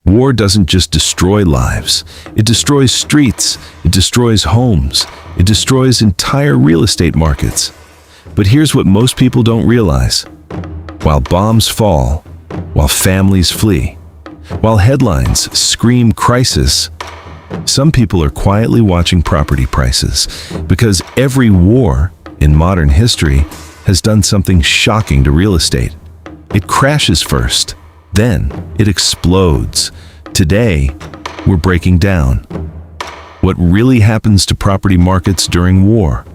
War doesn't just destroy lives. It destroys streets, it destroys homes, it destroys entire real estate markets. But here's what most people don't realize. While bombs fall, while families flee, while headlines scream crisis, some people are quietly watching property prices, because every war in modern history has done something shocking to real estate. It crashes first, then it explodes. Today, we're breaking down what really happens to property markets during war,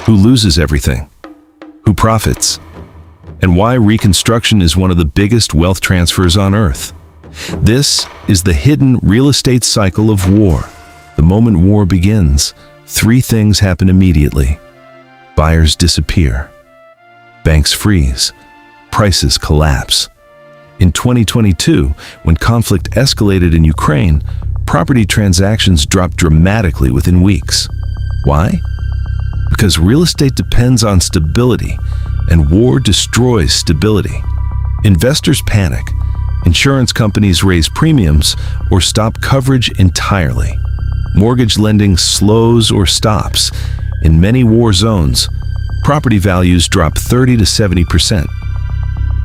who loses everything, who profits, and why reconstruction is one of the biggest wealth transfers on earth. This is the hidden real estate cycle of war. The moment war begins, three things happen immediately. Buyers disappear, banks freeze, prices collapse. In 2022, when conflict escalated in Ukraine, property transactions dropped dramatically within weeks. Why? Because real estate depends on stability, and war destroys stability. Investors panic, insurance companies raise premiums or stop coverage entirely. Mortgage lending slows or stops. In many war zones, property values drop 30 to 70%.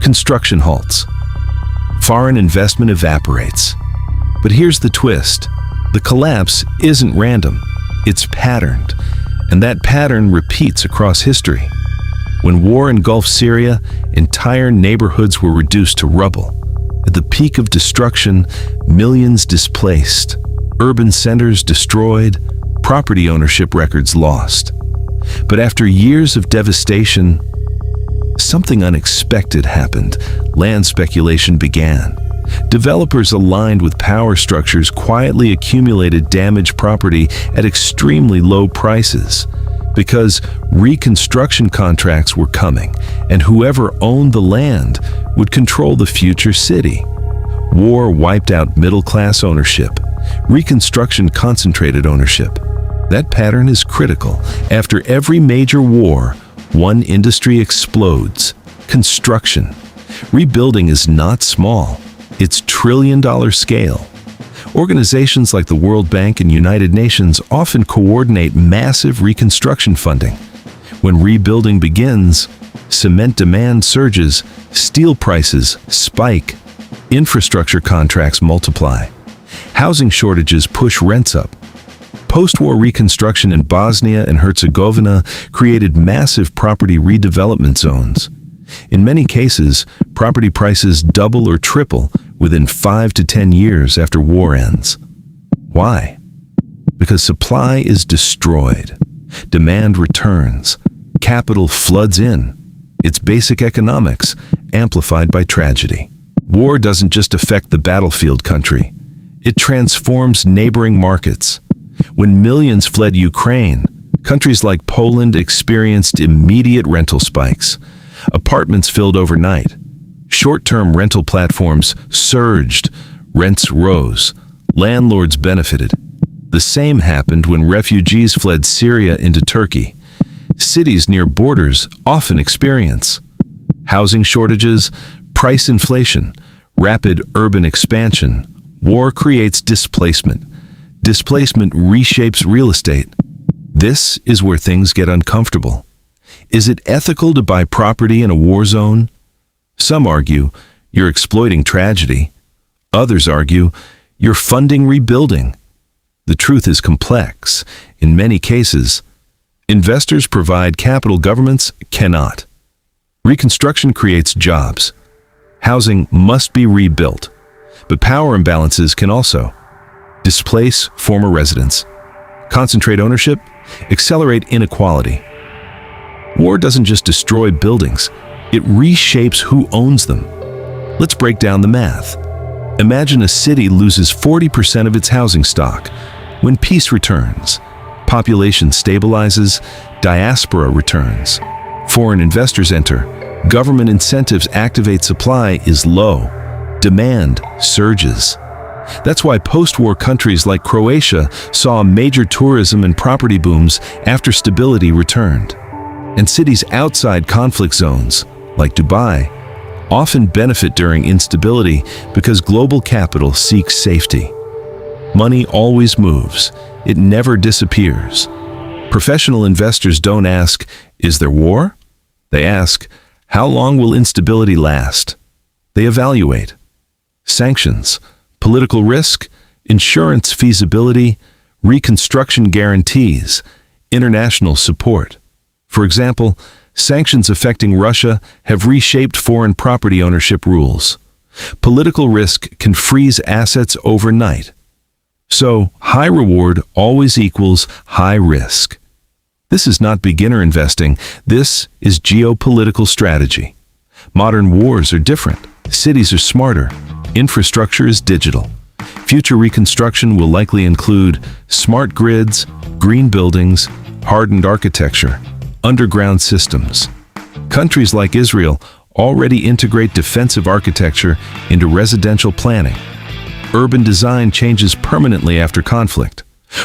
Construction halts. Foreign investment evaporates. But here's the twist. The collapse isn't random. It's patterned. And that pattern repeats across history. When war engulfed Syria, entire neighborhoods were reduced to rubble. At the peak of destruction, millions displaced, urban centers destroyed, property ownership records lost. But after years of devastation, something unexpected happened. Land speculation began. Developers aligned with power structures quietly accumulated damaged property at extremely low prices, because reconstruction contracts were coming, and whoever owned the land would control the future city. War wiped out middle-class ownership. Reconstruction concentrated ownership. That pattern is critical. After every major war, one industry explodes: construction. Rebuilding is not small. It's trillion-dollar scale. Organizations like the World Bank and United Nations often coordinate massive reconstruction funding. When rebuilding begins, cement demand surges, steel prices spike, infrastructure contracts multiply. Housing shortages push rents up. Post-war reconstruction in Bosnia and Herzegovina created massive property redevelopment zones. In many cases, property prices double or triple within 5 to 10 years after war ends. Why? Because supply is destroyed, demand returns, capital floods in. It's basic economics, amplified by tragedy. War doesn't just affect the battlefield country. It transforms neighboring markets. When millions fled Ukraine, countries like Poland experienced immediate rental spikes. Apartments filled overnight. Short-term rental platforms surged. Rents rose. Landlords benefited. The same happened when refugees fled Syria into Turkey. Cities near borders often experience housing shortages, price inflation, rapid urban expansion. War creates displacement. Displacement reshapes real estate. This is where things get uncomfortable. Is it ethical to buy property in a war zone? Some argue you're exploiting tragedy. Others argue you're funding rebuilding. The truth is complex. In many cases, investors provide capital, governments cannot. Reconstruction creates jobs. Housing must be rebuilt. But power imbalances can also displace former residents, concentrate ownership, accelerate inequality. War doesn't just destroy buildings, it reshapes who owns them. Let's break down the math. Imagine a city loses 40% of its housing stock. When peace returns, population stabilizes, diaspora returns, foreign investors enter, government incentives activate, supply is low, demand surges. That's why post-war countries like Croatia saw major tourism and property booms after stability returned. And cities outside conflict zones, like Dubai, often benefit during instability because global capital seeks safety. Money always moves. It never disappears. Professional investors don't ask, "Is there war?" They ask, "How long will instability last?" They evaluate sanctions, political risk, insurance feasibility, reconstruction guarantees, international support. For example, sanctions affecting Russia have reshaped foreign property ownership rules. Political risk can freeze assets overnight. So, high reward always equals high risk. This is not beginner investing. This is geopolitical strategy. Modern wars are different. Cities are smarter. Infrastructure is digital. Future reconstruction will likely include smart grids, green buildings, hardened architecture, underground systems. Countries like Israel already integrate defensive architecture into residential planning. Urban design changes permanently after conflict.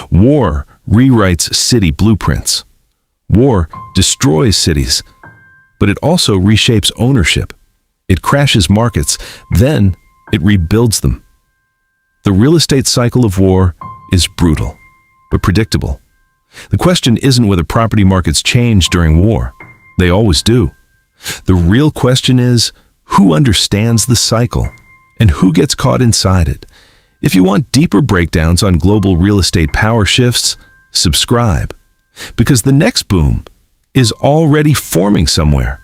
War rewrites city blueprints. War destroys cities, but it also reshapes ownership. It crashes markets, then it rebuilds them. The real estate cycle of war is brutal, but predictable. The question isn't whether property markets change during war. They always do. The real question is, who understands the cycle and who gets caught inside it? If you want deeper breakdowns on global real estate power shifts, subscribe, because the next boom is already forming somewhere.